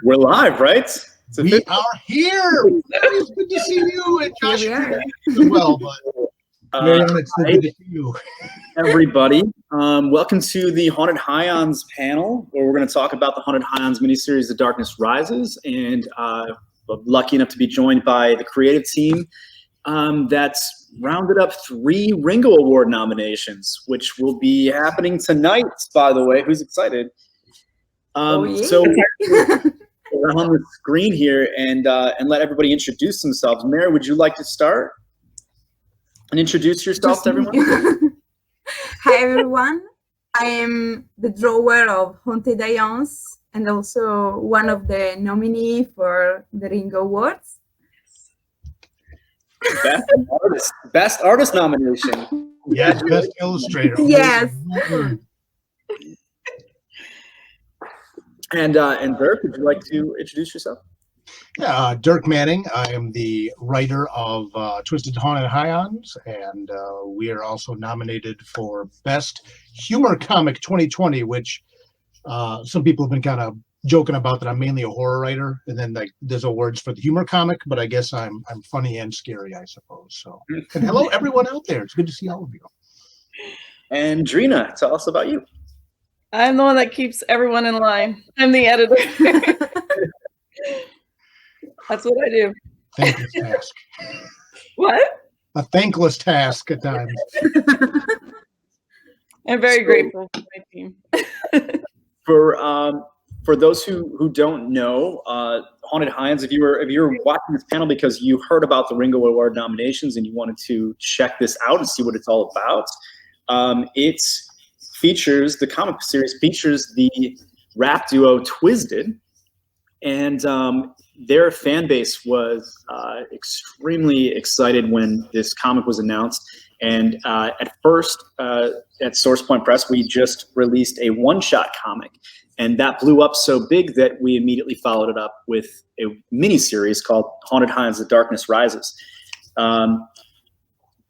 We're live, right? We are here. It's good to see you and Josh as well. But Marianne, it's good to see you. Everybody, welcome to the Haunted Highlands panel, where we're going to talk about the Haunted Highlands miniseries, The Darkness Rises, and I'm lucky enough to be joined by the creative team that's rounded up 3 Ringo Award nominations, which will be happening tonight, by the way. Who's excited? So on the screen here and let everybody introduce themselves. Mary, would you like to start and introduce yourself to everyone? Hi everyone, I am the drawer of Haunted Highlands and also one of the nominees for the Ringo Awards. Best artist nomination. Yes, best illustrator. Yes. And Dirk, would you like to introduce yourself? Yeah, Dirk Manning. I am the writer of Twisted Haunted Highlands, and we are also nominated for Best Humor Comic 2020, which some people have been kind of joking about that I'm mainly a horror writer, and then like there's awards for the humor comic, but I guess I'm funny and scary, I suppose. So, and hello everyone out there. It's good to see all of you. And Drina, tell us about you. I'm the one that keeps everyone in line. I'm the editor. That's what I do. Thankless task. What? A thankless task at times. I'm very grateful for my team. For those who don't know, Haunted Highlands, if you were watching this panel because you heard about the Ringo Award nominations and you wanted to check this out and see what it's all about, the comic series features the rap duo Twisted, and their fan base was extremely excited when this comic was announced. And at first, at Source Point Press, we just released a one-shot comic, and that blew up so big that we immediately followed it up with a mini-series called Haunted Highlands: The Darkness Rises.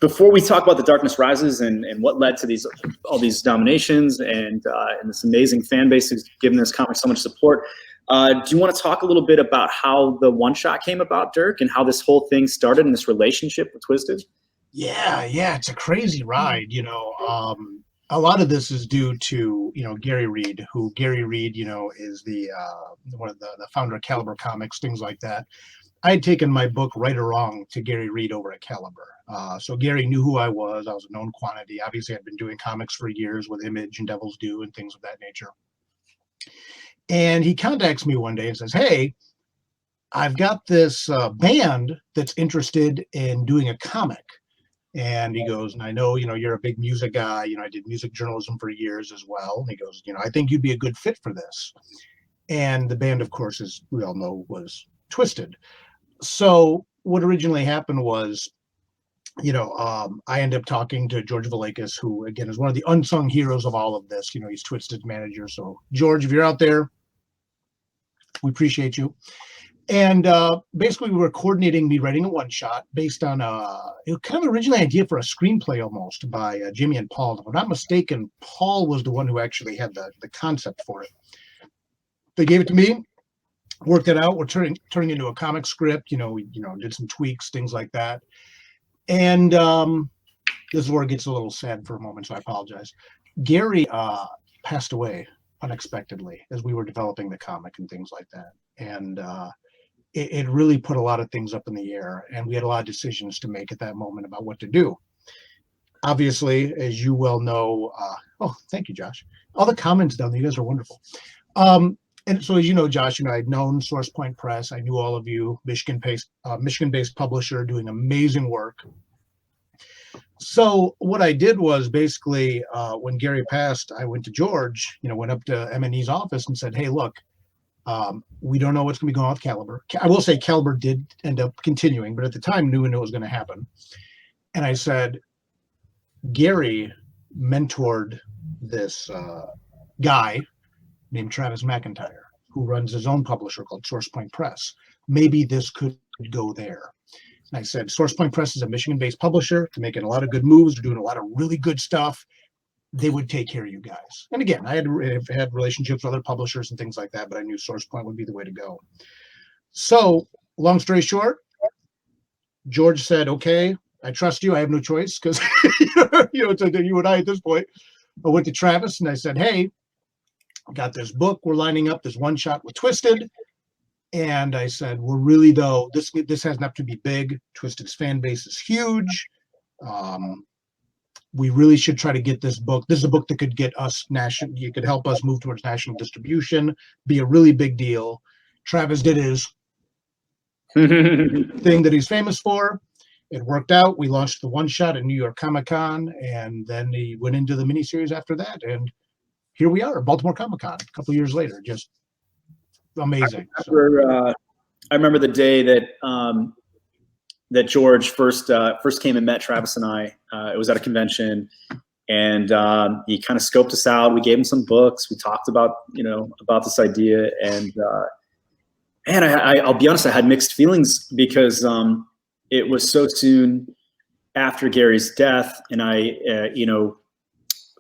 Before we talk about The Darkness Rises and what led to all these nominations and this amazing fan base who's given this comic so much support, do you want to talk a little bit about how the one-shot came about, Dirk, and how this whole thing started in this relationship with Twisted? Yeah, it's a crazy ride. A lot of this is due to Gary Reed, who is the one of the founder of Caliber Comics, things like that. I had taken my book Right or Wrong to Gary Reed over at Caliber. So Gary knew who I was. I was a known quantity. Obviously, I'd been doing comics for years with Image and Devil's Due and things of that nature. And he contacts me one day and says, "Hey, I've got this band that's interested in doing a comic." And he goes, "And I know, you're a big music guy. I did music journalism for years as well." And he goes, "I think you'd be a good fit for this." And the band, of course, as we all know, was Twisted. So what originally happened was, I ended up talking to George Villakis, who again is one of the unsung heroes of all of this. He's Twisted's manager. So George, if you're out there, we appreciate you. And basically we were coordinating me writing a one-shot based on kind of originally idea for a screenplay almost by Jimmy and Paul. If I'm not mistaken, Paul was the one who actually had the concept for it. They gave it to me, worked it out. We're turning into a comic script. We did some tweaks, things like that. And this is where it gets a little sad for a moment, so I apologize. Gary passed away unexpectedly as we were developing the comic and things like that. And it really put a lot of things up in the air, and we had a lot of decisions to make at that moment about what to do. Obviously, as you well know, thank you, Josh. All the comments down there, you guys are wonderful. And so, as you know, Josh, I'd known Source Point Press. I knew all of you, Michigan-based publisher doing amazing work. So what I did was basically, when Gary passed, I went to George, went up to M&E's office and said, "Hey, look, we don't know what's going to be going on with Caliber." I will say Caliber did end up continuing, but at the time knew it was going to happen. And I said, Gary mentored this guy named Travis McIntyre, who runs his own publisher called Source Point Press. Maybe this could go there. And I said, Source Point Press is a Michigan-based publisher. They're making a lot of good moves. They're doing a lot of really good stuff. they would take care of you guys. And again, I had relationships with other publishers and things like that, but I knew SourcePoint would be the way to go. So long story short, George said, okay, I trust you. I have no choice because, it's you and I at this point. I went to Travis and I said, hey, I got this book. We're lining up this one shot with Twisted. And I said, we're really, though, this has enough to be big. Twisted's fan base is huge. We really should try to get this book. This is a book that could get us national. You could help us move towards national distribution, be a really big deal. Travis did his thing that he's famous for. It worked out. We launched the one shot at New York Comic Con, and then he went into the miniseries after that. And here we are, Baltimore Comic Con, a couple of years later. Just amazing. I remember the day that that George first came and met Travis and I. It was at a convention, and he kind of scoped us out. We gave him some books. We talked about this idea, and I'll be honest, I had mixed feelings because it was so soon after Gary's death, and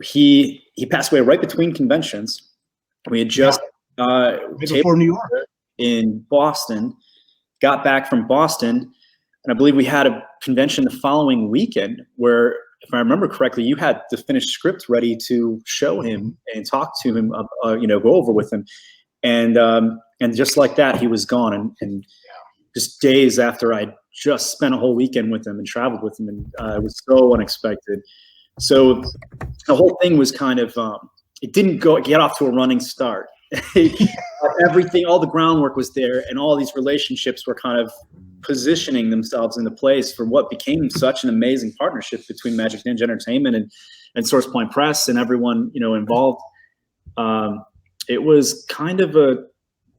he passed away right between conventions. We had just before New York in Boston, got back from Boston. And I believe we had a convention the following weekend where, if I remember correctly, you had the finished script ready to show him and talk to him, go over with him. And just like that, he was gone. And just days after I just spent a whole weekend with him and traveled with him. And it was so unexpected. So the whole thing was kind of, it didn't get off to a running start. Everything, all the groundwork was there, and all these relationships were kind of positioning themselves into place for what became such an amazing partnership between Magic Ninja Entertainment and SourcePoint Press and everyone involved. It was kind of a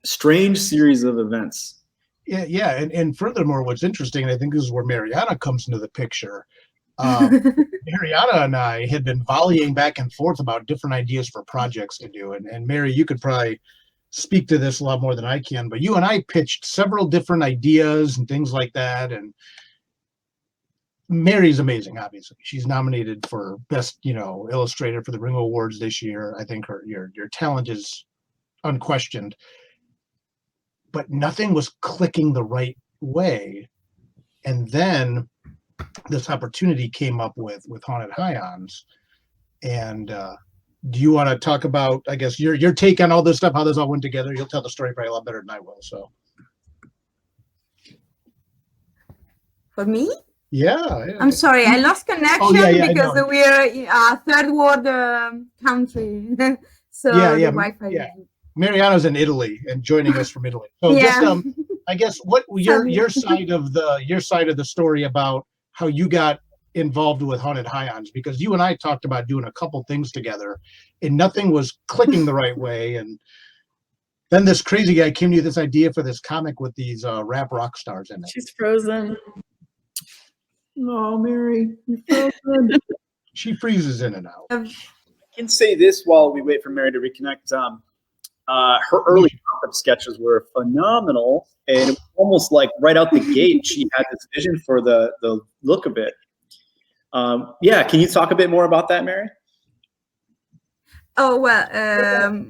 strange series of events. Yeah, and furthermore, what's interesting, and I think this is where Mariana comes into the picture. Mariana and I had been volleying back and forth about different ideas for projects to do. And Mary, you could probably speak to this a lot more than I can, but you and I pitched several different ideas and things like that. And Mary's amazing, obviously. She's nominated for Best, Illustrator for the Ringo Awards this year. I think your talent is unquestioned. But nothing was clicking the right way. And then this opportunity came up with Haunted Highons. And do you want to talk about, I guess, your take on all this stuff, how this all went together? You'll tell the story probably a lot better than I will. So For me? Yeah. I'm sorry, I lost connection because we're a third world country. So the Wi-Fi. Yeah. Mariana's in Italy and joining us from Italy. So just I guess what your side of the story about how you got involved with Haunted Highons, because you and I talked about doing a couple things together and nothing was clicking the right way. And then this crazy guy came to you with this idea for this comic with these rap rock stars in it. She's frozen. Oh, Mary, you're frozen. She freezes in and out. I can say this while we wait for Mary to reconnect. Her early concept sketches were phenomenal, and it was almost like right out the gate, she had this vision for the look of it. Can you talk a bit more about that, Mary? Oh, well,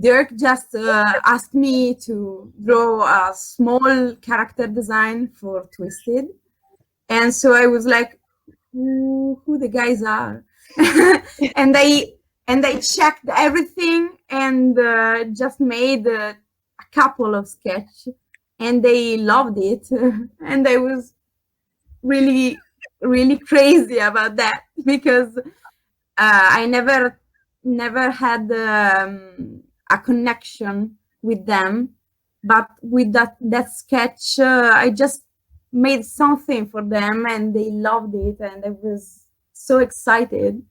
Dirk just asked me to draw a small character design for Twisted. And so I was like, who the guys are? and I checked everything and just made a couple of sketches, and they loved it. And I was really, really crazy about that because I never had a connection with them, but with that sketch, I just made something for them, and they loved it, and I was so excited.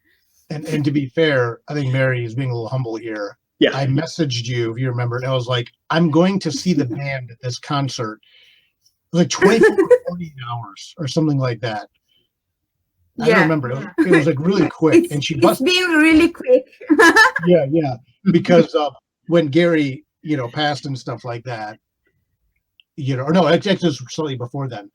And to be fair, I think Mary is being a little humble here. Yeah. I messaged you, if you remember, and I was like, I'm going to see the band at this concert. It was like 24 to 48 hours or something like that. I don't remember. It was like really quick. It's being really quick. Yeah. Because when Gary, passed and stuff like that, or no, actually it was slightly before then,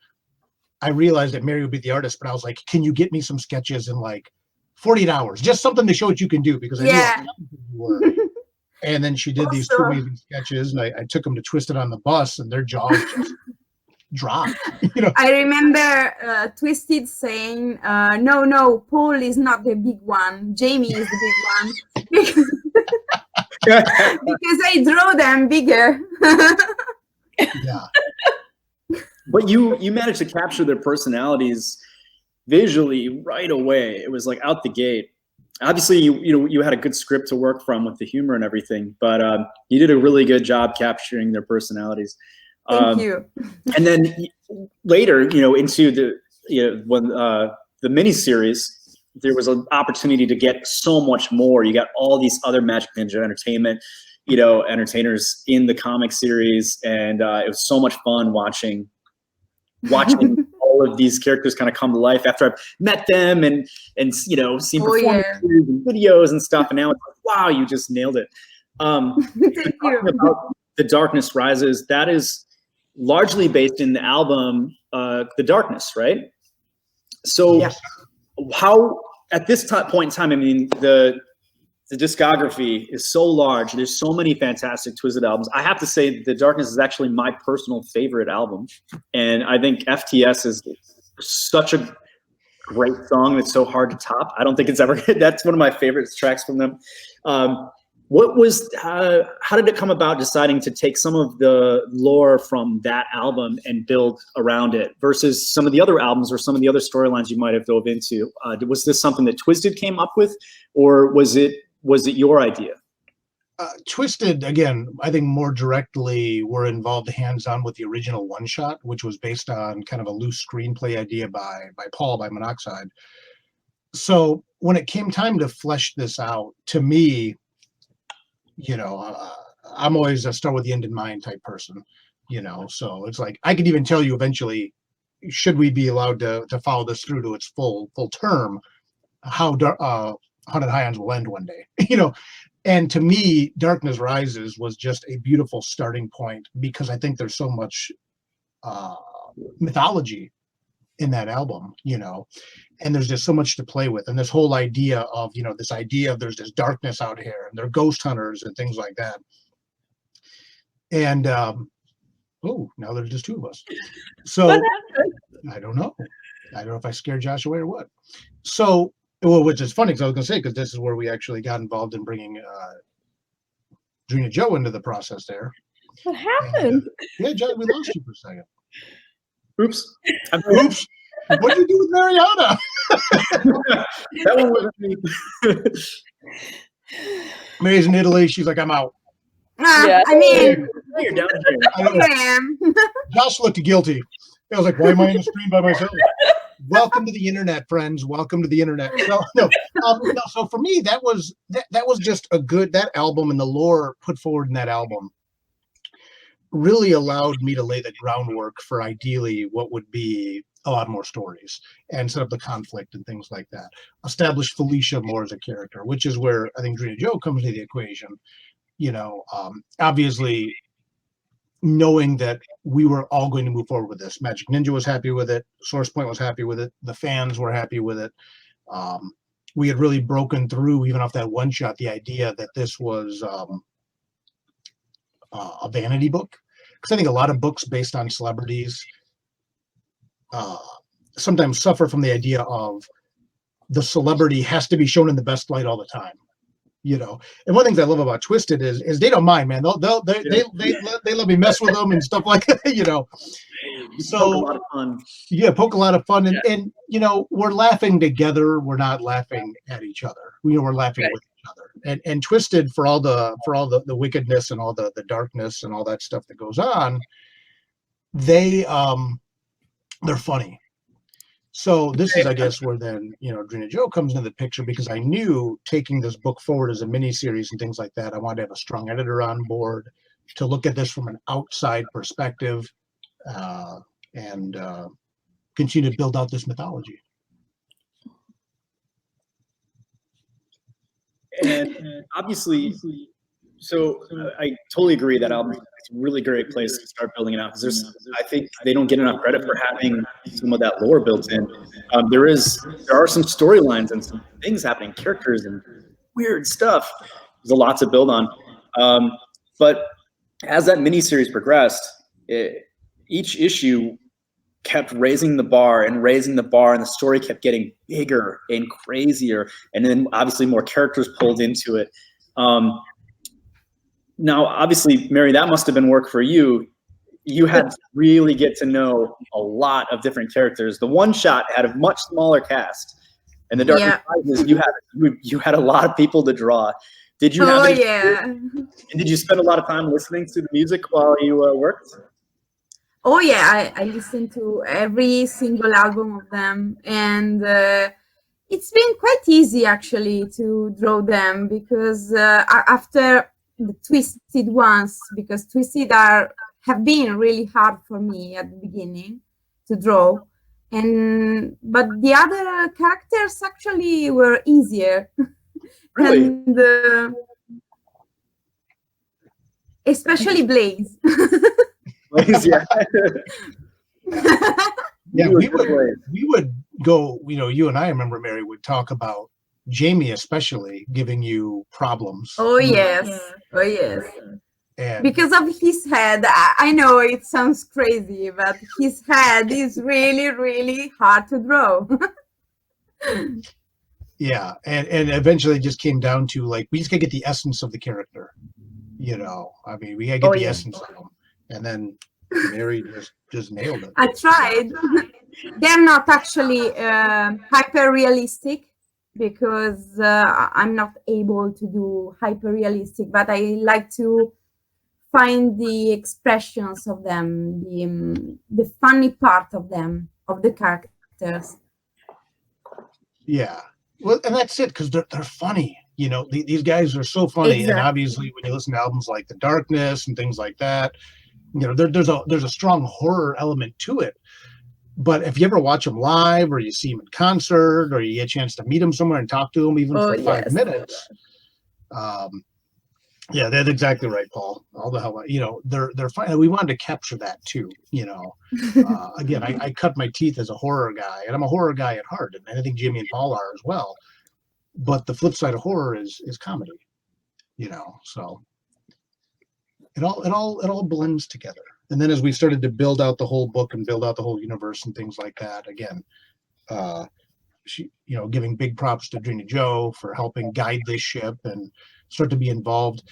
I realized that Mary would be the artist, but I was like, can you get me some sketches in like 48 hours, just something to show what you can do, because I knew Yeah. how talented you were. And then she did these two Also- amazing sketches, and I took them to Twisted on the bus, and their jaws just dropped. You know, I remember Twisted saying, no, Paul is not the big one. Jamie is the big one. Because I draw them bigger. yeah. But you managed to capture their personalities visually right away. It was like out the gate. Obviously, you had a good script to work from with the humor and everything, but you did a really good job capturing their personalities. Thank you. And then later, into when the miniseries, there was an opportunity to get so much more. You got all these other Magic Ninja Entertainment, entertainers in the comic series, and it was so much fun watching all of these characters kind of come to life after I've met them and seen performances and videos and stuff. And now it's like, wow, you just nailed it. Thank you. About The Darkness Rises, that is largely based in the album The Darkness, right? So Yeah. how at this point in time, I mean, the discography is so large. There's so many fantastic Twisted albums. I have to say The Darkness is actually my personal favorite album. And I think FTS is such a great song that's so hard to top. I don't think it's ever, that's one of my favorite tracks from them. How did it come about deciding to take some of the lore from that album and build around it versus some of the other albums or some of the other storylines you might have dove into? Was this something that Twisted came up with, or was it your idea? Twisted, again, I think more directly were involved hands-on with the original one-shot, which was based on kind of a loose screenplay idea by Paul, by Monoxide. So when it came time to flesh this out, to me, I'm always a start with the end in mind type person, so it's like, I could even tell you eventually, should we be allowed to follow this through to its full term, how Haunted Highlands will end one day, and to me, Darkness Rises was just a beautiful starting point, because I think there's so much mythology in that album, and there's just so much to play with. And this whole idea of, there's this darkness out here and they're ghost hunters and things like that. And, now there's just two of us. So What happened? I don't know. I don't know if I scared Josh away or what. So, which is funny, because I was going to say, because this is where we actually got involved in bringing Drina Joe into the process there. What happened? Yeah, Josh, we lost you for a second. Oops. Oops. What did you do with Mariana? That one wasn't me. May's in Italy. She's like, I'm out. Yeah. I mean, You're down here. I know. I am. Josh looked guilty. I was like, why am I in the stream by myself? Welcome to the internet, friends. Welcome to the internet. No. So for me, that was just that album, and the lore put forward in that album really allowed me to lay the groundwork for ideally what would be a lot more stories and set up the conflict and things like that. Establish Felicia more as a character, which is where I think Drina Joe comes into the equation. Obviously, knowing that we were all going to move forward with this. Magic Ninja was happy with it. Source Point was happy with it. The fans were happy with it. We had really broken through, even off that one shot, the idea that this was a vanity book. Because I think a lot of books based on celebrities sometimes suffer from the idea of the celebrity has to be shown in the best light all the time. And one of the things I love about Twisted is they don't mind, man. They let me mess with them and stuff like that, So Poke a lot of fun. Yeah, poke a lot of fun, and we're laughing together. We're not laughing at each other. We're laughing Right. with each other. And Twisted, for all the wickedness and all the darkness and all that stuff that goes on, they're funny. So this is, I guess, where then, Drina Joe comes into the picture, because I knew taking this book forward as a miniseries and things like that, I wanted to have a strong editor on board to look at this from an outside perspective and continue to build out this mythology. And obviously, So I totally agree that album is a really great place to start building it out, because I think they don't get enough credit for having some of that lore built in. There are some storylines and some things happening, characters and weird stuff. There's a lot to build on. But as that miniseries progressed, each issue kept raising the bar, and the story kept getting bigger and crazier, and then obviously more characters pulled into it. Now, obviously, Mary, that must have been work for you. You had to really get to know a lot of different characters. The one shot had a much smaller cast, and the Darkness Rises, you had a lot of people to draw. Did you? And did you spend a lot of time listening to the music while you worked? Oh yeah, I listened to every single album of them, and it's been quite easy actually to draw them, because after the Twisted ones, because Twisted have been really hard for me at the beginning to draw, but the other characters actually were easier. Really? And especially Blaze. Yeah. Yeah, we would go, you and I remember, Mary, would talk about Jamie especially giving you problems. Oh yes. Oh yes. And because of his head. I know it sounds crazy, but his head is really, really hard to draw. yeah, and eventually it just came down to, like, we just gotta get the essence of the character. I mean, we gotta get the essence of them. And then Mary just nailed it. I tried. They're not actually hyper realistic, because I'm not able to do hyper realistic, but I like to find the expressions of them, the funny part of them, of the characters. Yeah, well, and that's it, because they're funny. These guys are so funny. Exactly. And obviously when you listen to albums like The Darkness and things like that, there's a strong horror element to it. But if you ever watch them live, or you see them in concert, or you get a chance to meet them somewhere and talk to them even for 5 minutes, yeah, that's exactly right, Paul. All the hell, they're fine. We wanted to capture that too. Again, I cut my teeth as a horror guy, and I'm a horror guy at heart, and I think Jimmy and Paul are as well. But the flip side of horror is comedy. So it all blends together. And then as we started to build out the whole book and build out the whole universe and things like that, again, giving big props to Drina Joe for helping guide this ship and start to be involved.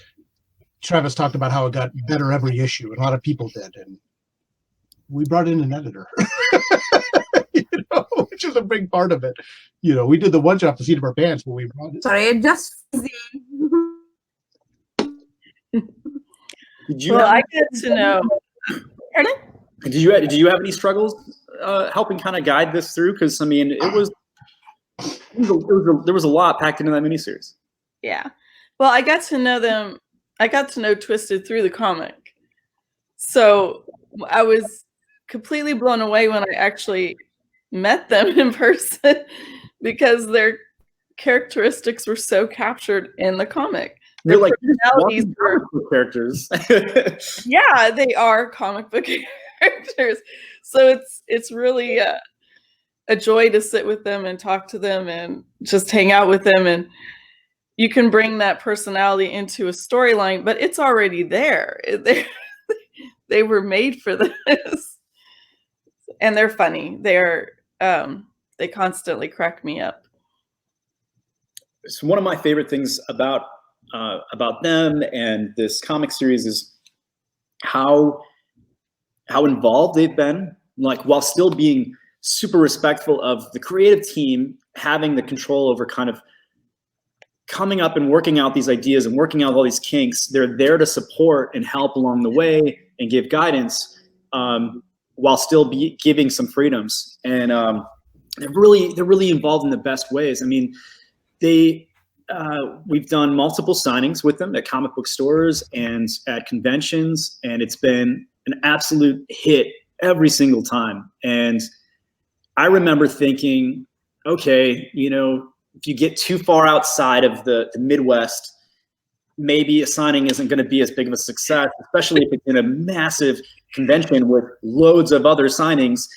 Travis talked about how it got better every issue, and a lot of people did. And we brought in an editor, which is a big part of it. We did the one shot off the seat of our pants, but we brought it. Sorry, I just I get to know. Pardon? Did you have any struggles helping kind of guide this through? Because I mean, there was a lot packed into that miniseries. Yeah. Well, I got to know them. I got to know Twisted through the comic. So I was completely blown away when I actually met them in person, because their characteristics were so captured in the comic. They're like personalities were characters. Yeah, they are comic book characters. So it's really a joy to sit with them and talk to them and just hang out with them. And you can bring that personality into a storyline, but it's already there. They were made for this, and they're funny. They constantly crack me up. So one of my favorite things about them and this comic series is how involved they've been, like, while still being super respectful of the creative team, having the control over kind of coming up and working out these ideas and working out all these kinks. They're there to support and help along the way and give guidance, while still giving some freedoms. And they're really involved in the best ways. I mean, we've done multiple signings with them at comic book stores and at conventions, and it's been an absolute hit every single time. And I remember thinking, okay, if you get too far outside of the Midwest, maybe a signing isn't going to be as big of a success, especially if it's in a massive convention with loads of other signings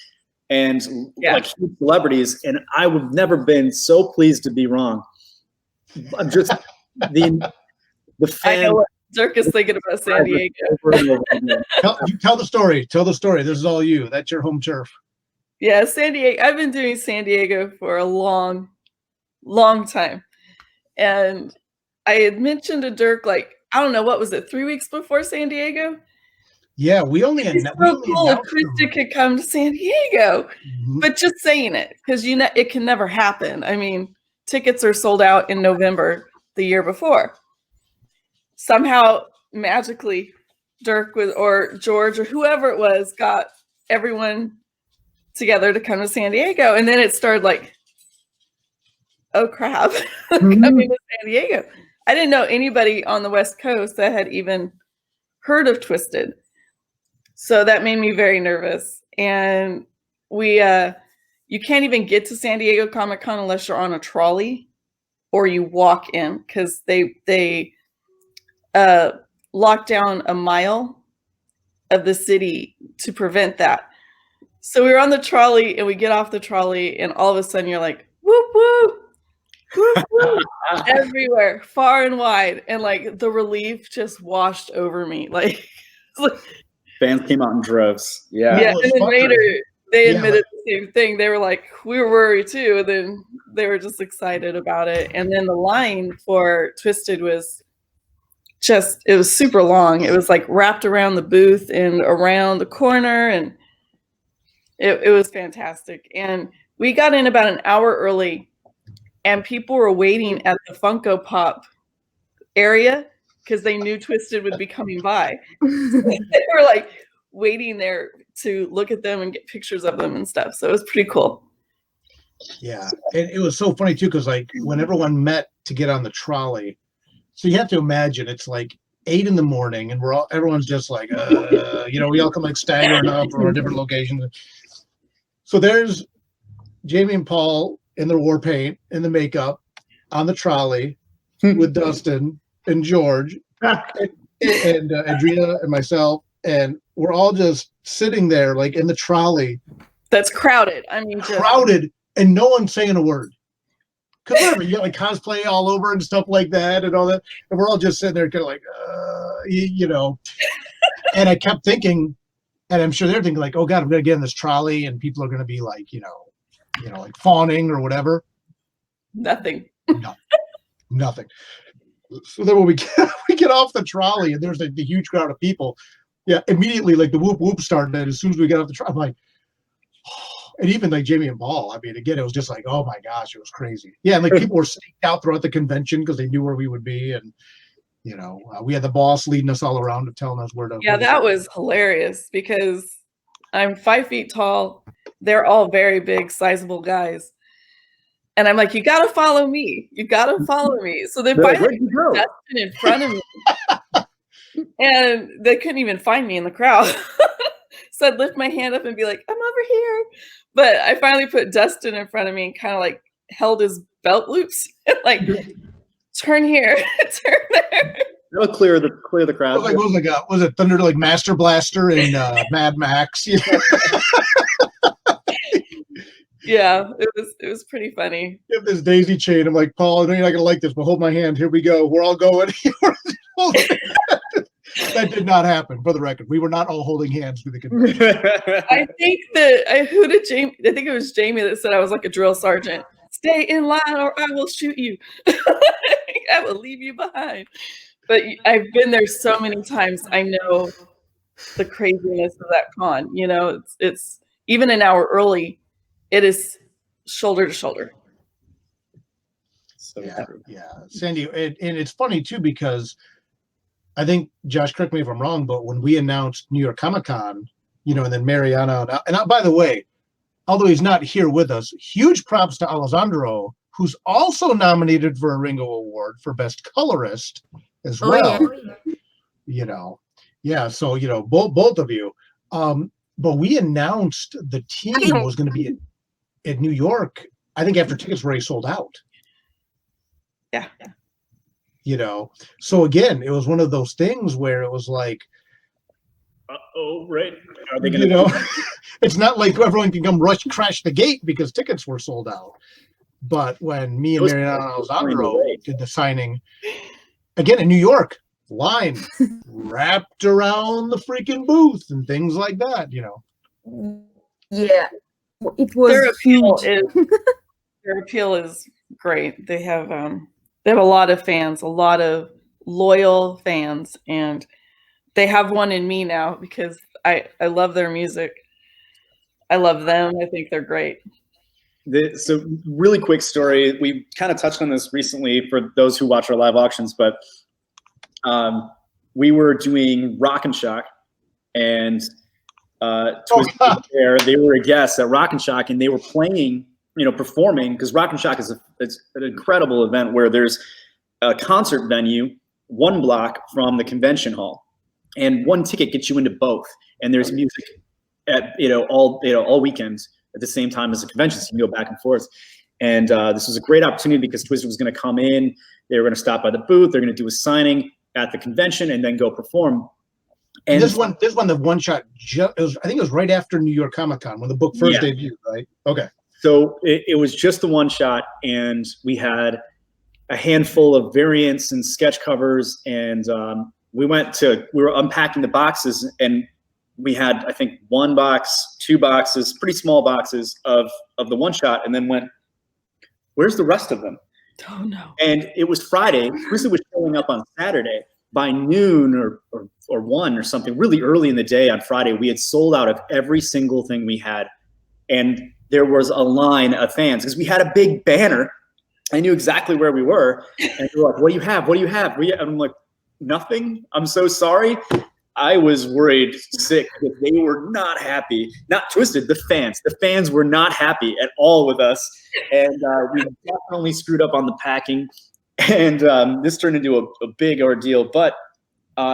and like huge celebrities. And I would never been so pleased to be wrong. I'm just the fan. I know what Dirk is thinking about San Diego. Tell the story. Tell the story. This is all you. That's your home turf. Yeah, San Diego. I've been doing San Diego for a long time. And I had mentioned to Dirk, like, I don't know, what was it, 3 weeks before San Diego? Yeah, we only It's so cool if Krista could come to San Diego. Mm-hmm. But just saying it, because it can never happen. I mean, tickets are sold out in November the year before. Somehow, magically, Dirk or George or whoever it was got everyone together to come to San Diego. And then it started like, oh crap, coming to San Diego. I didn't know anybody on the West Coast that had even heard of Twisted. So that made me very nervous. And you can't even get to San Diego Comic-Con unless you're on a trolley or you walk in, because they locked down a mile of the city to prevent that. So we were on the trolley and we get off the trolley and all of a sudden you're like, whoop, whoop, whoop, whoop, everywhere, far and wide. And like the relief just washed over me. Like, fans came out in droves. Yeah. Yeah. And then later they admitted the same thing. They were like, we were worried too. And then they were just excited about it. And then the line for Twisted was it was super long. It was like wrapped around the booth and around the corner, and it was fantastic. And we got in about an hour early, and people were waiting at the Funko Pop area because they knew Twisted would be coming by. They were like waiting there to look at them and get pictures of them and stuff. So it was pretty cool. Yeah, and it was so funny too, because like when everyone met to get on the trolley, so you have to imagine it's like 8 a.m. and everyone's just like, we all come like staggering up from our different locations. So there's Jamie and Paul in their war paint and the makeup on the trolley with Dustin and George and Adria and myself, and we're all just sitting there like in the trolley. That's crowded. I mean, crowded, and no one's saying a word. Because whatever, you got like cosplay all over and stuff like that and all that. And we're all just sitting there kind of like, And I kept thinking, and I'm sure they're thinking like, oh God, I'm going to get in this trolley and people are going to be like, like fawning or whatever. Nothing. No, nothing. So then when we get off the trolley and there's like the huge crowd of people, immediately like the whoop whoop started. And as soon as we got off the trolley, I'm like, and even like Jamie and Paul, I mean, again, it was just like, oh my gosh, it was crazy. Yeah, and like people were staked out throughout the convention because they knew where we would be, and we had the boss leading us all around and telling us where to. Yeah, that was hilarious because I'm 5 feet tall. They're all very big, sizable guys, and I'm like, you gotta follow me. You gotta follow me. So they finally put Dustin in front of me, and they couldn't even find me in the crowd. So I'd lift my hand up and be like, I'm over here. But I finally put Dustin in front of me and kind of like held his belt loops and like, turn here, turn there. It'll clear the crowd. Was it Thunder like Master Blaster in Mad Max? Yeah, it was pretty funny. You have this daisy chain. I'm like, Paul, I know you're not gonna like this, but hold my hand. Here we go. We're all going. That did not happen, for the record. We were not all holding hands through the convention. I think Jamie. I think it was Jamie that said I was like a drill sergeant. Stay in line, or I will shoot you. I will leave you behind. But I've been there so many times. I know the craziness of that con. It's even an hour early. It is shoulder to shoulder. So yeah, Sandy, and it's funny too because I think, Josh, correct me if I'm wrong, but when we announced New York Comic Con, and then Mariana, and by the way, although he's not here with us, huge props to Alessandro, who's also nominated for a Ringo Award for Best Colorist as well. So, both of you. But we announced the team was going to be at New York, I think after tickets were already sold out. Yeah. you know. So again, it was one of those things where it was like, right? Are they you know, it's not like everyone can come crash the gate because tickets were sold out. But when me and Mariana Alessandro did the signing, again in New York, line wrapped around the freaking booth and things like that, you know. Yeah, it was Their appeal huge. is their appeal is great. They have a lot of fans, a lot of loyal fans, and they have one in me now because I love their music. I love them. I think they're great. So really quick story. We kind of touched on this recently for those who watch our live auctions, but we were doing Rock and Shock, and Twisted there. They were a guest at Rock and Shock, and they were playing, performing, because Rock and Shock it's an incredible event where there's a concert venue one block from the convention hall, and one ticket gets you into both, and there's music at all weekends at the same time as the convention, so you can go back and forth. And this was a great opportunity because Twisted was going to come in. They were going to stop by the booth. They're going to do a signing at the convention and then go perform. And this one, the one shot, I think it was right after New York Comic Con when the book first debuted, right? Okay. So it was just the one shot, and we had a handful of variants and sketch covers, and we were unpacking the boxes, and we had, I think, 1 box, 2 boxes, pretty small boxes of the one shot, and then went, where's the rest of them? Oh no. And it was Friday. Twisted was showing up on Saturday. By noon or 1 or something, really early in the day on Friday, we had sold out of every single thing we had. And there was a line of fans because we had a big banner. I knew exactly where we were. And they were like, what do you have? What do you have? And I'm like, nothing. I'm so sorry. I was worried sick because they were not happy. Not Twisted, the fans. The fans were not happy at all with us. And we definitely screwed up on the packing. And this turned into a big ordeal, but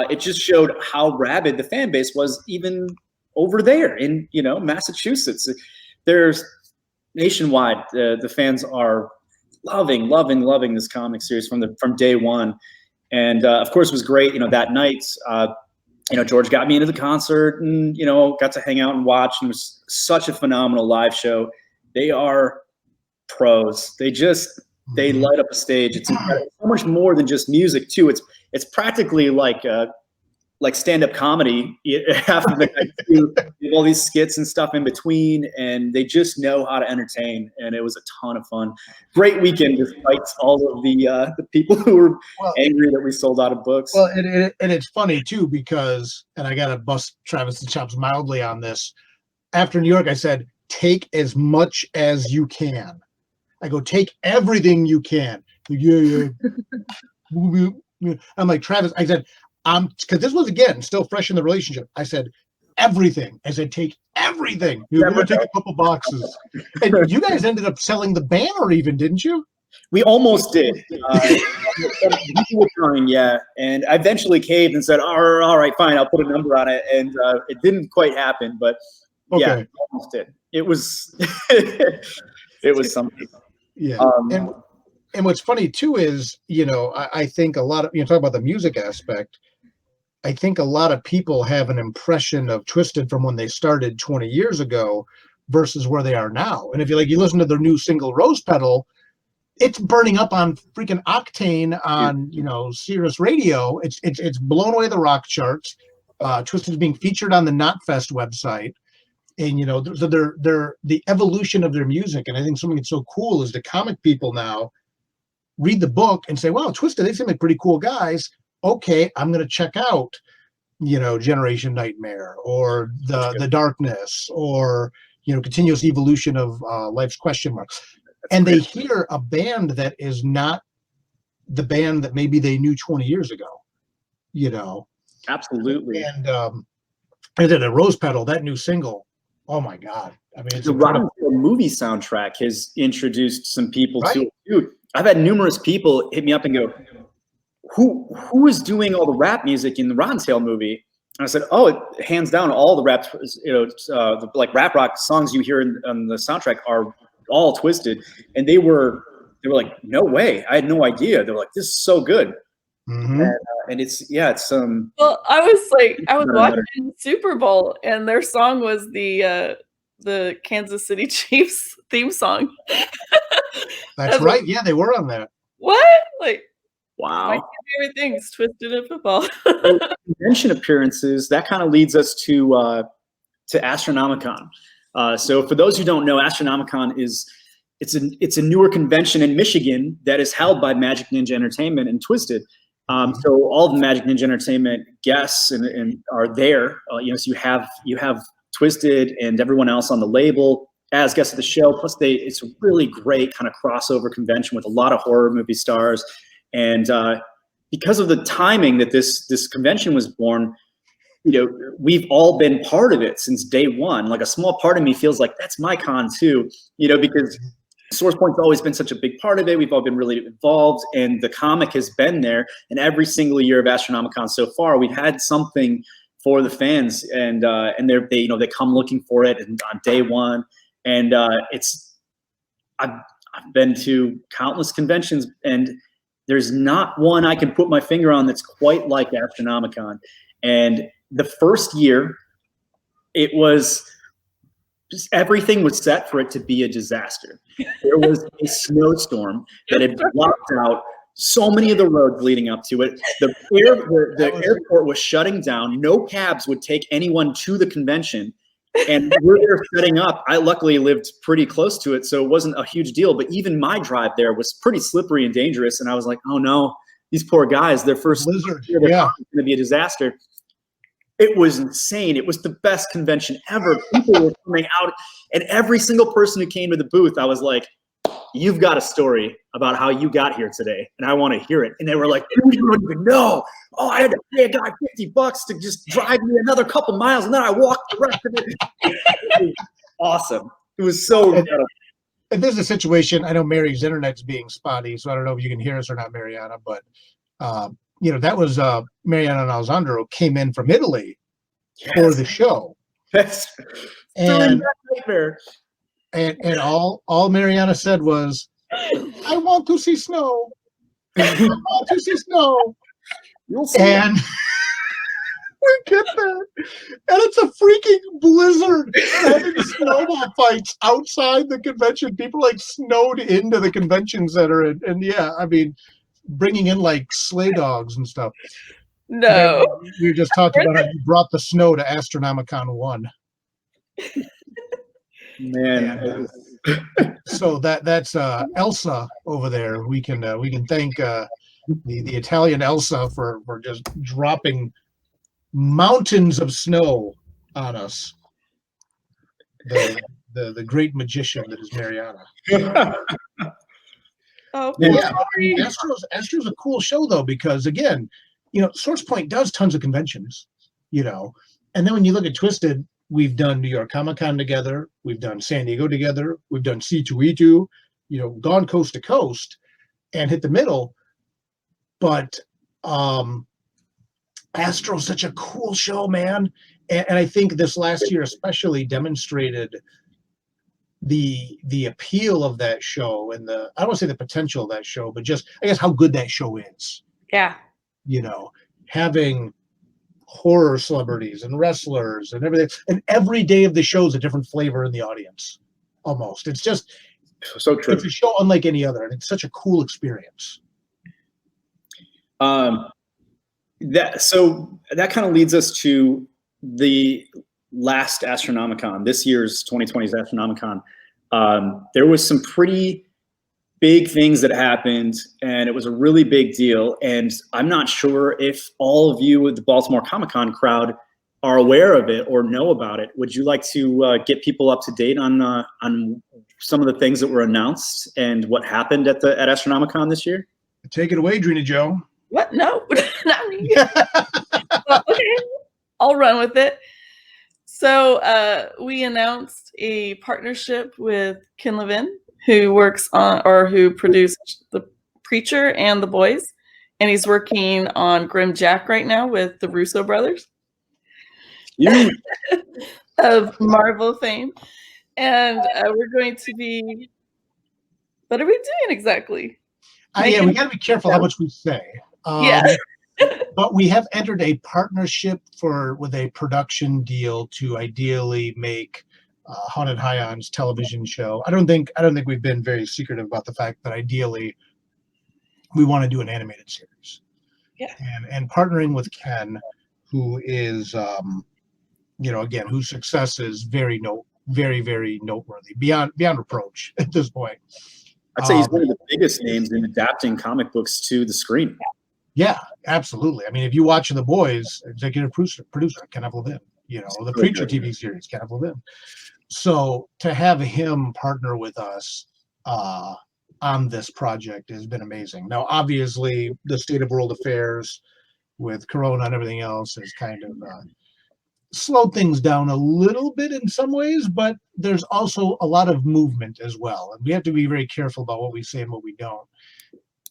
it just showed how rabid the fan base was even over there in, Massachusetts. There's nationwide, the fans are loving this comic series from day one. And of course it was great, that night, George got me into the concert and, got to hang out and watch, and it was such a phenomenal live show. They are pros. They light up a stage. It's so much more than just music too. It's practically like stand-up comedy. After they have all these skits and stuff in between, and they just know how to entertain. And it was a ton of fun. Great weekend, despite all of the people who were angry that we sold out of books. Well, and it's funny too because, and I got to bust Travis's chops mildly on this. After New York, I said, take as much as you can. I go, take everything you can. Yeah. I'm like, Travis, I said, because this was, again, still fresh in the relationship. I said, everything. I said, take everything. We're going to take a couple boxes. And you guys ended up selling the banner even, didn't you? We almost did. We were trying, yeah. And I eventually caved and said, all right, fine, I'll put a number on it. And it didn't quite happen, but yeah, we almost did. It was, it was something. Yeah. And what's funny too is, I think a lot of, talk about the music aspect. I think a lot of people have an impression of Twisted from when they started 20 years ago versus where they are now. And if you listen to their new single Rose Petal, it's burning up on freaking Octane on, Sirius Radio. It's blown away the rock charts. Twisted is being featured on the Knotfest website. And so they're the evolution of their music, and I think something that's so cool is the comic people now read the book and say, "Wow, Twisted, they seem like pretty cool guys. Okay, I'm going to check out, Generation Nightmare or the Darkness or Continuous Evolution of Life's Question Mark," and they hear a band that is not the band that maybe they knew 20 years ago. Absolutely. And the Rose Petal, that new single. Oh my God! I mean, it's the Rontail movie soundtrack has introduced some people to it too. I've had numerous people hit me up and go, "Who is doing all the rap music in the Rontail movie?" And I said, "Oh, hands down, all the rap, like rap rock songs you hear on the soundtrack are all Twisted." And they were like, "No way! I had no idea." They were like, "This is so good." Mhm. and it's Well, I was Better. watching Super Bowl, and their song was the Kansas City Chiefs theme song. That's right. Yeah, they were on that. What? Like, my wow. favorite things, Twisted in football. Convention appearances, that kind of leads us to Astronomicon. So for those who don't know, Astronomicon it's a newer convention in Michigan that is held by Magic Ninja Entertainment and Twisted. So all the Magic Ninja Entertainment guests and are there. So you have Twisted and everyone else on the label as guests of the show. Plus, it's a really great kind of crossover convention with a lot of horror movie stars. And because of the timing that this convention was born, we've all been part of it since day one. Like a small part of me feels like that's my con too, because SourcePoint's always been such a big part of it. We've all been really involved, and the comic has been there. And every single year of Astronomicon so far, we've had something for the fans, and they come looking for it and on day one. And I've been to countless conventions, and there's not one I can put my finger on that's quite like Astronomicon. And the first year, it was just everything was set for it to be a disaster. There was a snowstorm that had blocked out so many of the roads leading up to it. The airport was shutting down. No cabs would take anyone to the convention. And we're there setting up. I luckily lived pretty close to it, so it wasn't a huge deal. But even my drive there was pretty slippery and dangerous. And I was like, oh no, these poor guys, their first Blizzard. year, they're going to be a disaster. It was insane. It was the best convention ever. People were coming out, and every single person who came to the booth, I was like, you've got a story about how you got here today, and I want to hear it. And they were like, you don't even know. Oh, I had to pay a guy $50 to just drive me another couple miles, and then I walked the rest of it. It was awesome. It was so incredible. And this is a situation, I know Mary's internet's being spotty, so I don't know if you can hear us or not, Mariana, but that was Mariana and Alessandro came in from Italy for the show. That's and all Mariana said was, I want to see snow. I want to see snow. You'll see and we get there, and it's a freaking blizzard, having snowball fights outside the convention. People snowed into the convention center, and yeah, I mean, bringing in sleigh dogs and stuff. No, and we were just talking about how you brought the snow to Astronomicon 1. Man, so that's Elsa over there. We can thank the Italian Elsa for just dropping mountains of snow on us. The great magician that is Mariana. Oh, yeah, Astro's a cool show though, because again, SourcePoint does tons of conventions, and then when you look at Twisted, we've done New York Comic Con together, we've done San Diego together, we've done C2E2, gone coast to coast and hit the middle. But Astro's such a cool show, man, and I think this last year especially demonstrated the appeal of that show and I don't want to say the potential of that show, but just I guess how good that show is. Yeah. Having horror celebrities and wrestlers and everything, and every day of the show is a different flavor in the audience. Almost, it's just so true. It's a show unlike any other, and it's such a cool experience. That kind of leads us to the last Astronomicon, this year's 2020's Astronomicon. There was some pretty big things that happened, and it was a really big deal. And I'm not sure if all of you with the Baltimore Comic-Con crowd are aware of it or know about it. Would you like to get people up to date on some of the things that were announced and what happened at Astronomicon this year? Take it away, Drina Joe. What? No, not me. Okay, I'll run with it. So we announced a partnership with Ken Levin, who works on or who produced The Preacher and The Boys, and he's working on Grim Jack right now with the Russo brothers of Marvel fame. And we're going to be, what are we doing exactly? Yeah, we got to be careful how much we say. Yeah. But we have entered a partnership with a production deal to ideally make Haunted Highon's television show. I don't think we've been very secretive about the fact that ideally we want to do an animated series. Yeah. And partnering with Ken, who is again, whose success is very, very noteworthy, beyond reproach at this point. I'd say he's one of the biggest names in adapting comic books to the screen. Yeah, absolutely. I mean, if you watch The Boys, executive producer Kenneth Levin, the Preacher TV series, Kenneth Levin. So to have him partner with us on this project has been amazing. Now, obviously, the state of world affairs with Corona and everything else has kind of slowed things down a little bit in some ways, but there's also a lot of movement as well. And we have to be very careful about what we say and what we don't.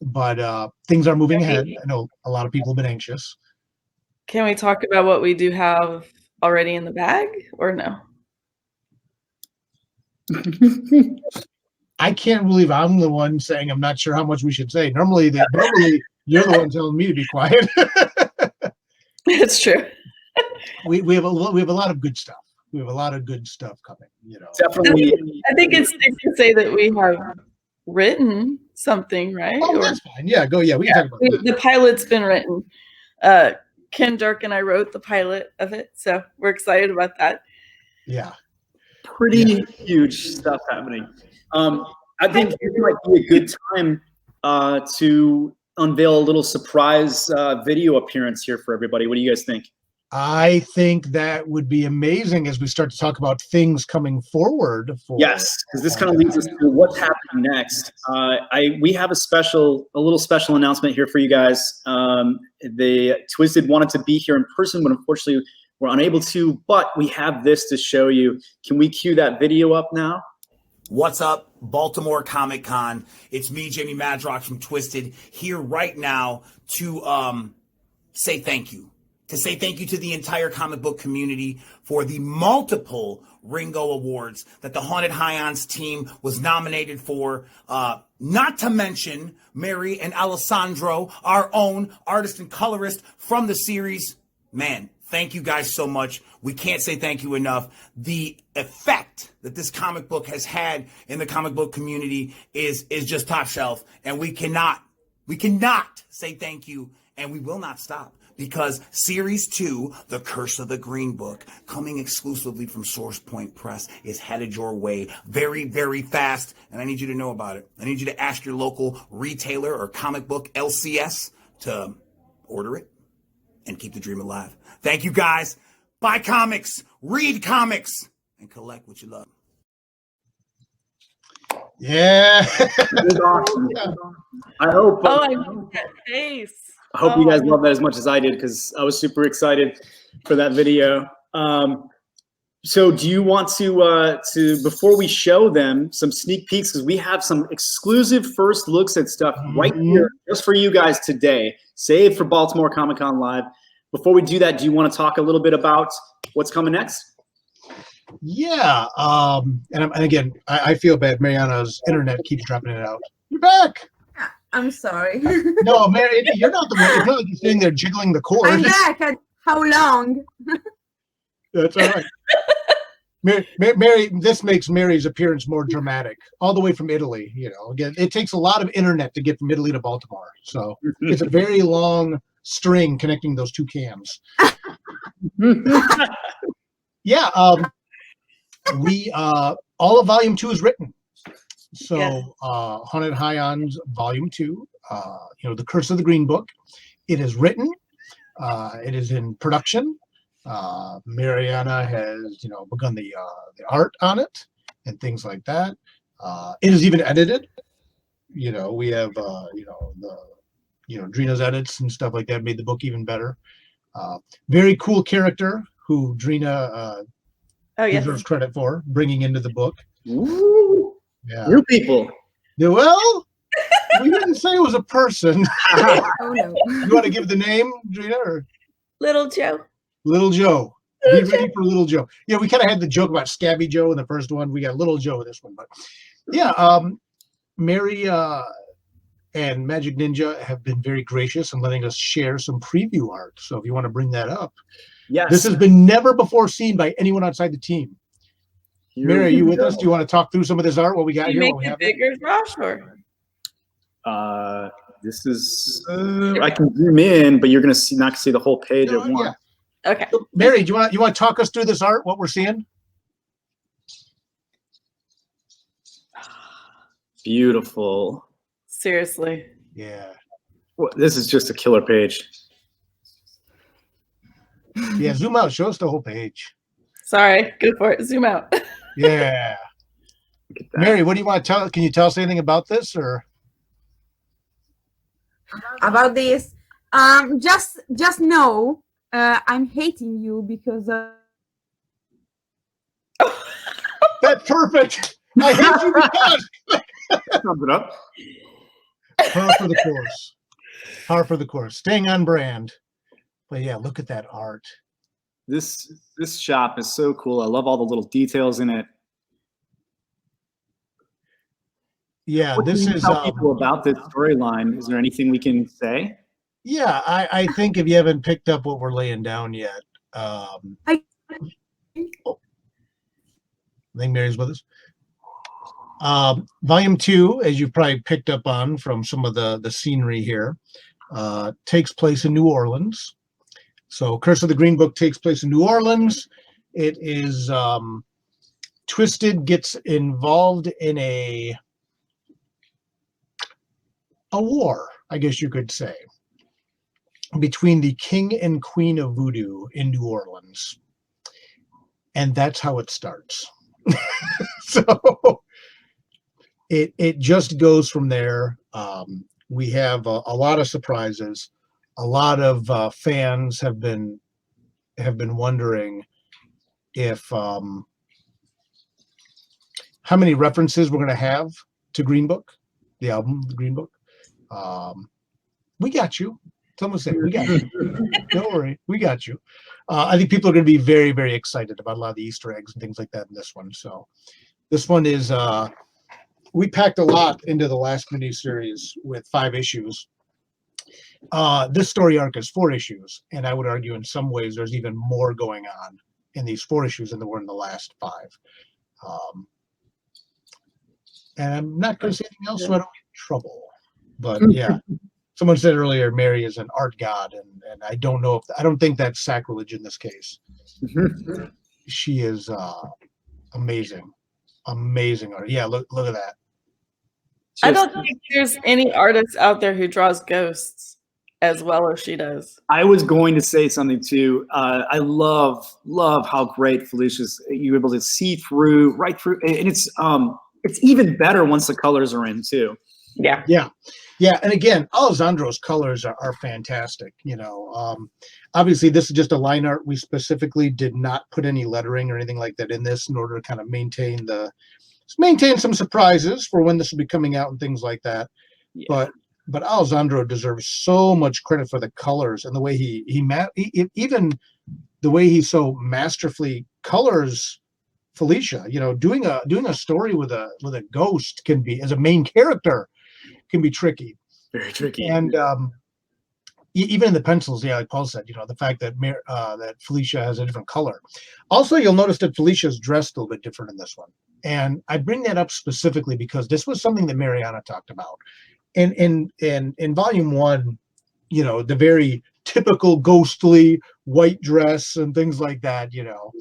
But things are moving ahead. I know a lot of people have been anxious. Can we talk about what we do have already in the bag, or no? I can't believe I'm the one saying I'm not sure how much we should say. Normally you're the one telling me to be quiet. It's true. We have a lot of good stuff. We have a lot of good stuff coming. Definitely. I think it's safe to say that we have written something, right? Oh, that's fine. Yeah, go. Yeah, we can talk about that. The pilot's been written. Ken Dirk and I wrote the pilot of it, so we're excited about that. Yeah. Pretty huge stuff happening. I think it might be a good time to unveil a little surprise video appearance here for everybody. What do you guys think? I think that would be amazing as we start to talk about things coming forward. Yes, because this kind of leads us to what's happening next. We have a little special announcement here for you guys. The Twisted wanted to be here in person, but unfortunately we're unable to. But we have this to show you. Can we cue that video up now? What's up, Baltimore Comic Con? It's me, Jamie Madrox from Twisted, here right now to say thank you. To say thank you to the entire comic book community for the multiple Ringo Awards that the Haunted Highons team was nominated for. Not to mention Mary and Alessandro, our own artist and colorist from the series. Man, thank you guys so much. We can't say thank you enough. The effect that this comic book has had in the comic book community is just top shelf. And we cannot say thank you, and we will not stop. Because Series 2, The Curse of the Green Book, coming exclusively from Source Point Press, is headed your way very, very fast. And I need you to know about it. I need you to ask your local retailer or comic book LCS to order it and keep the dream alive. Thank you, guys. Buy comics, read comics, and collect what you love. Yeah. It was awesome. I hope. Oh, I love that face. I hope you guys love that as much as I did, because I was super excited for that video. So do you want to before we show them some sneak peeks, because we have some exclusive first looks at stuff right here just for you guys today, saved for Baltimore Comic Con Live. Before we do that, do you want to talk a little bit about what's coming next? Yeah. And again, I feel bad. Mariana's internet keeps dropping it out. You're back. I'm sorry. No, Mary, you're not the one. You're not like you're sitting there jiggling the cord. I'm back. How long? That's all right. Mary, this makes Mary's appearance more dramatic, all the way from Italy. Again, it takes a lot of internet to get from Italy to Baltimore, so it's a very long string connecting those two cams. Yeah, we all of Volume 2 is written. So, Yes. Haunted Highons Volume 2, The Curse of the Green Book. It is written. It is in production. Mariana has, begun the art on it and things like that. It is even edited. We have, Drina's edits and stuff like that made the book even better. Very cool character who Drina deserves credit for bringing into the book. Ooh, Yeah. new people. Yeah, well, we didn't say it was a person. Oh no. You want to give the name, Drina, or Little Joe. Little Joe? Be ready for Little Joe. Yeah, we kind of had the joke about Scabby Joe in the first one. We got Little Joe in this one, but yeah, Mary and Magic Ninja have been very gracious in letting us share some preview art. So if you want to bring that up, Yes. this has been never before seen by anyone outside the team. Here Mary, are we you with go. us? Do you want to talk through some of this art? What we got You here? make What we it have here? bigger, Josh, or This is. I can zoom in, but you're gonna see not see the whole page No, at once. okay. So, Mary, do you want to talk us through this art? What we're seeing? Beautiful. Seriously. Yeah. Well, this is just a killer page. Yeah. Zoom out. Show us the whole page. Sorry, go for it. Zoom out. Yeah. Look at that. Mary, what do you want to tell? Can you tell us anything about this, or? About this. Just know I'm hating you because That's perfect. I hate you because. Sums it up. Par for the course. Par for the course. Staying on brand. But yeah, look at that art. This shop is so cool. I love all the little details in it. Yeah, What this can you is. tell people about this storyline. Is there anything we can say? Yeah, I think if you haven't picked up what we're laying down yet, I think Mary's with us. Volume 2, as you've probably picked up on from some of the scenery here, takes place in New Orleans. So Curse of the Green Book takes place in New Orleans. It is Twisted gets involved in a war, I guess you could say, between the king and queen of voodoo in New Orleans. And that's how it starts. So it just goes from there. We have a lot of surprises. A lot of fans have been wondering if how many references we're going to have to Green Book, the album, the Green Book. We got you. Someone said we got you. Don't worry, we got you. I think people are going to be very, very excited about a lot of the Easter eggs and things like that in this one. So this one is we packed a lot into the last miniseries with 5 issues. This story arc is 4 issues, and I would argue in some ways there's even more going on in these 4 issues than there were in the last 5. And I'm not going to say anything else so I don't get in trouble. But yeah, someone said earlier Mary is an art god, and I don't know if I don't think that's sacrilege in this case. She is amazing art. Yeah, look at that. I don't think there's any artist out there who draws ghosts as well as she does. I was going to say something too. I love how great Felicia's. You're able to see through, right through, and it's even better once the colors are in too. Yeah. Yeah, and again, Alessandro's colors are fantastic. You know, obviously this is just a line art. We specifically did not put any lettering or anything like that in this in order to kind of maintain some surprises for when this will be coming out and things like that. Yeah. But Alessandro deserves so much credit for the colors and the way he even the way he so masterfully colors Felicia. You know, doing a story with a ghost can be, as a main character, can be tricky. Very tricky. And even in the pencils, yeah, like Paul said, you know, the fact that that Felicia has a different color. Also, you'll notice that Felicia's dressed a little bit different in this one. And I bring that up specifically because this was something that Mariana talked about. And in volume 1, you know, the very typical ghostly white dress and things like that, you know.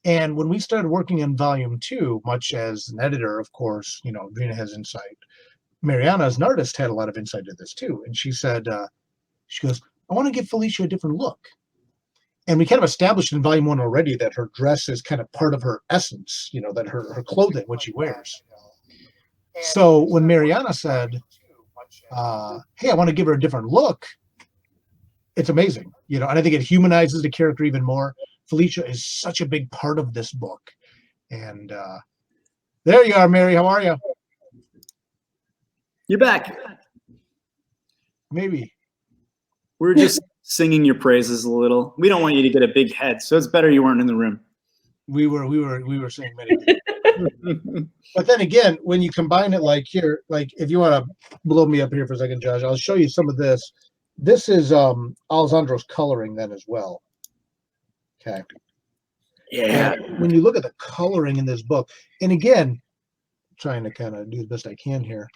And when we started working in volume 2, much as an editor, of course, you know, Drina has insight. Mariana, as an artist, had a lot of insight into this too. And she said, she goes, I want to give Felicia a different look. And we kind of established in volume 1 already that her dress is kind of part of her essence, you know, that her clothing, what she wears. So when Mariana said, hey, I want to give her a different look, it's amazing, you know, and I think it humanizes the character even more. Felicia is such a big part of this book. And there you are, Mary. How are you? You're back. Maybe. We're just singing your praises a little. We don't want you to get a big head, so it's better you weren't in the room. We were saying many things. But then again, when you combine it like here, like if you want to blow me up here for a second, Josh, I'll show you some of this. This is Alessandro's coloring then as well. Okay. Yeah. And when you look at the coloring in this book, and again, trying to kind of do the best I can here.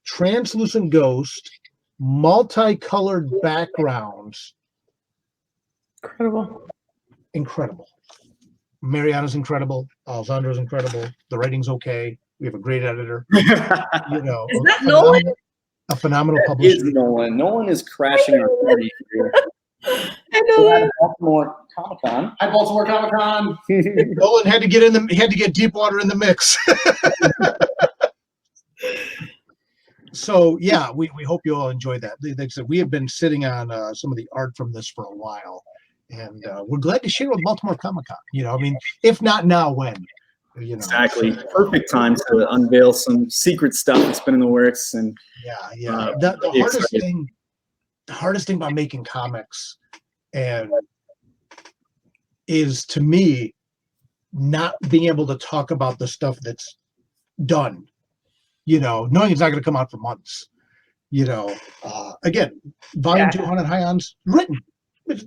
Translucent ghost, multicolored backgrounds. Incredible. Incredible. Mariana's incredible. Alessandro's incredible. The writing's okay. We have a great editor. You know, Is that Nolan? a phenomenal Is publisher. Nolan. Nolan is crashing our party here. I know that. Baltimore Comic Con. Hi, Baltimore Comic Con. Nolan had to get in the. He had to get Deepwater in the mix. So yeah, we hope you all enjoyed that. Like I said, we have been sitting on some of the art from this for a while, and we're glad to share it with Baltimore Comic Con. You know, I mean, if not now, when? You know, Exactly. Perfect time to unveil some secret stuff that's been in the works. And yeah. The really hardest excited. thing, the hardest thing about making comics, and is to me not being able to talk about the stuff that's done. You know, knowing it's not going to come out for months. You know, again, Volume 2 Haunted Highlands written. It's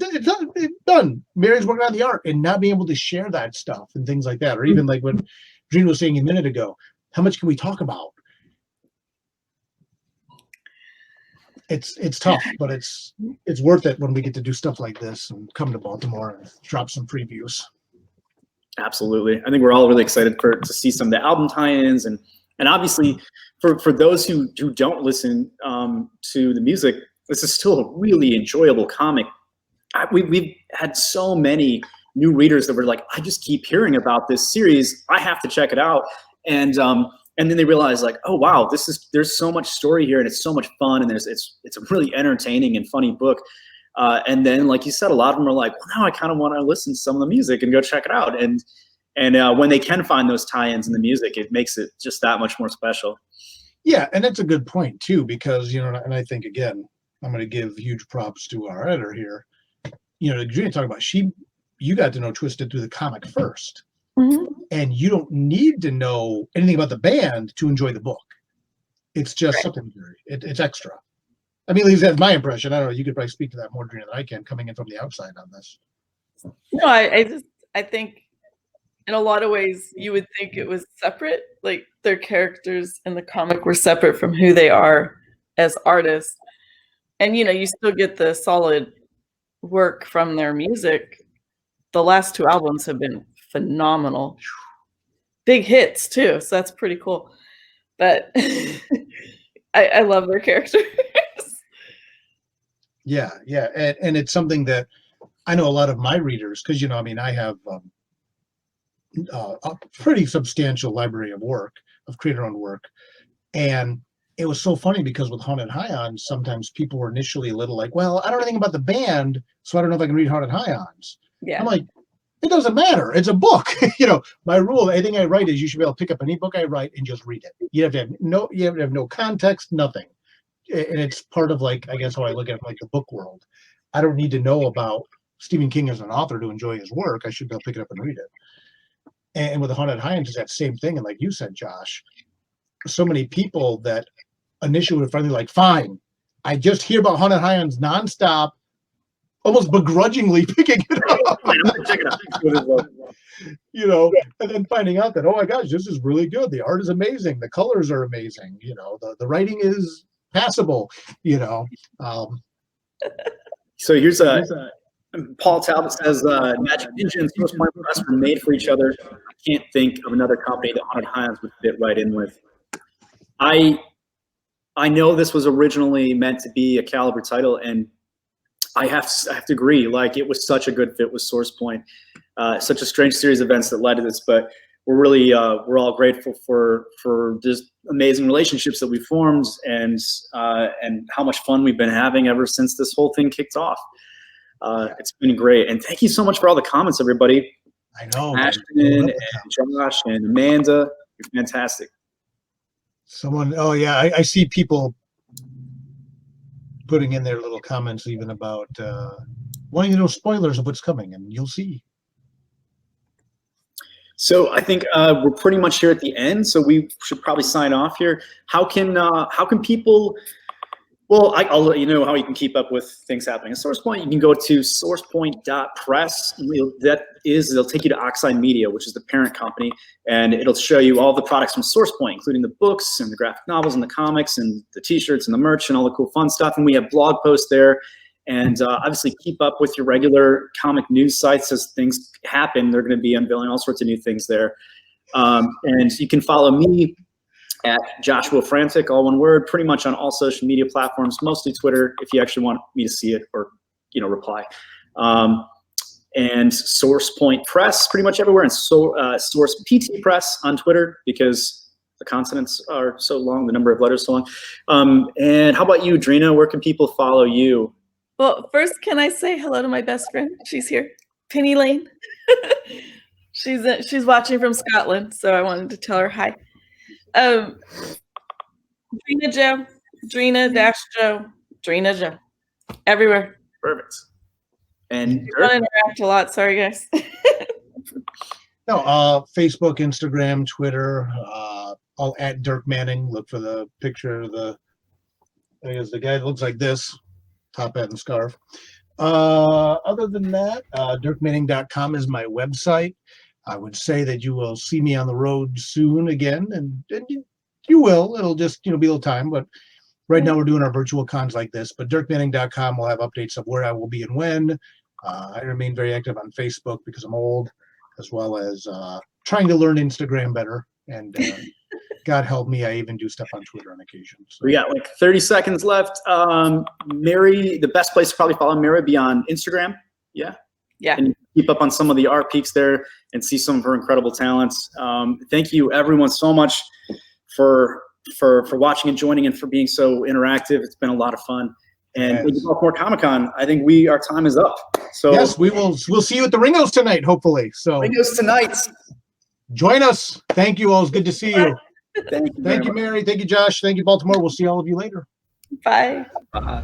done. Mary's working on the art, and not being able to share that stuff and things like that, or even like what Dream was saying a minute ago. How much can we talk about? It's tough, but it's worth it when we get to do stuff like this and come to Baltimore and drop some previews. Absolutely. I think we're all really excited to see some of the album tie-ins, and obviously for those who don't listen to the music, this is still a really enjoyable comic. We've had so many new readers that were like, I just keep hearing about this series. I have to check it out. And then they realize like, oh wow, there's so much story here, and it's so much fun, and it's a really entertaining and funny book. And then, like you said, a lot of them are like, well, now I kind of want to listen to some of the music and go check it out. And when they can find those tie-ins in the music, it makes it just that much more special. Yeah, and that's a good point too, because you know, and I think again, I'm going to give huge props to our editor here. You know, Adriana talking about you got to know Twisted through the comic first, and you don't need to know anything about the band to enjoy the book. It's just secondary. It's extra. I mean, at least that's my impression. I don't know. You could probably speak to that more, Adriana, than I can, coming in from the outside on this. No, I think in a lot of ways you would think it was separate. Like their characters in the comic were separate from who they are as artists. And you know, you still get the solid work from their music. The last 2 albums have been phenomenal. Big hits too, so that's pretty cool. But I love their characters. Yeah, and it's something that I know a lot of my readers, because you know, I mean, I have a pretty substantial library of work, of creator-owned work, and it was so funny because with Haunted Highlands, sometimes people were initially a little like, well, I don't know anything about the band, so I don't know if I can read Haunted Highlands. Yeah. I'm like, it doesn't matter. It's a book. You know, my rule, anything I write is you should be able to pick up any book I write and just read it. You have to have no context, nothing. And it's part of like, I guess how I look at like the book world. I don't need to know about Stephen King as an author to enjoy his work. I should be able to pick it up and read it. And with the Haunted Highlands, it's that same thing. And like you said, Josh, so many people that initially were finally like, fine, I just hear about Haunted Highlands nonstop, almost begrudgingly picking it up. Check it out. You know, and then finding out that, oh my gosh, this is really good. The art is amazing. The colors are amazing. You know, the writing is passable, you know. So here's Paul Talbot says, Magic Ninja and Source Point Press were made for each other. I can't think of another company that Haunted Highlands would fit right in with. I know this was originally meant to be a Caliber title, and I have to agree. Like, it was such a good fit with Source Point. Such a strange series of events that led to this, but we're really we're all grateful for just amazing relationships that we formed, and how much fun we've been having ever since this whole thing kicked off. It's been great, and thank you so much for all the comments, everybody. I know. Ashton and Josh and Amanda, you're fantastic. Someone, oh yeah, I see people putting in their little comments even about wanting to know spoilers of what's coming, and you'll see. So I think we're pretty much here at the end. So we should probably sign off here. How can people? Well, I'll let you know how you can keep up with things happening at SourcePoint. You can go to sourcepoint.press. They'll take you to Oxide Media, which is the parent company, and it'll show you all the products from SourcePoint, including the books and the graphic novels and the comics and the T-shirts and the merch and all the cool fun stuff. And we have blog posts there. And obviously keep up with your regular comic news sites as things happen. They're going to be unveiling all sorts of new things there. And you can follow me at Joshua Frantic, all one word, pretty much on all social media platforms, mostly Twitter, if you actually want me to see it or, reply. And SourcePoint Press, pretty much everywhere, and Source PT Press on Twitter, because the consonants are so long, the number of letters so long. And how about you, Drina? Where can people follow you? Well, first, can I say hello to my best friend? She's here, Penny Lane. She's watching from Scotland, so I wanted to tell her hi. Drina Joe, Drina-Joe, Drina Joe, everywhere. Perfect. And We don't interact a lot. Sorry, guys. No, Facebook, Instagram, Twitter, all at Dirk Manning. Look for the picture of the guy that looks like this, top hat and scarf. Other than that, dirkmanning.com is my website. I would say that you will see me on the road soon again, and you will. It'll just be a little time, but right now we're doing our virtual cons like this. But dirkmanning.com will have updates of where I will be and when. I remain very active on Facebook because I'm old, as well as trying to learn Instagram better. And God help me, I even do stuff on Twitter on occasion. So. We got like 30 seconds left. Mary, the best place to probably follow Mary be on Instagram. Yeah. And keep up on some of the art peaks there and see some of her incredible talents. Thank you everyone so much for watching and joining and for being so interactive. It's been a lot of fun. And thank you for more Comic-Con. I think our time is up. So yes, we'll see you at the Ringos tonight, hopefully. So Ringos tonight. Join us. Thank you all. It's good to see you. Thank you, Thank you, Mary. Thank you, Josh. Thank you, Baltimore. We'll see all of you later. Bye. Bye.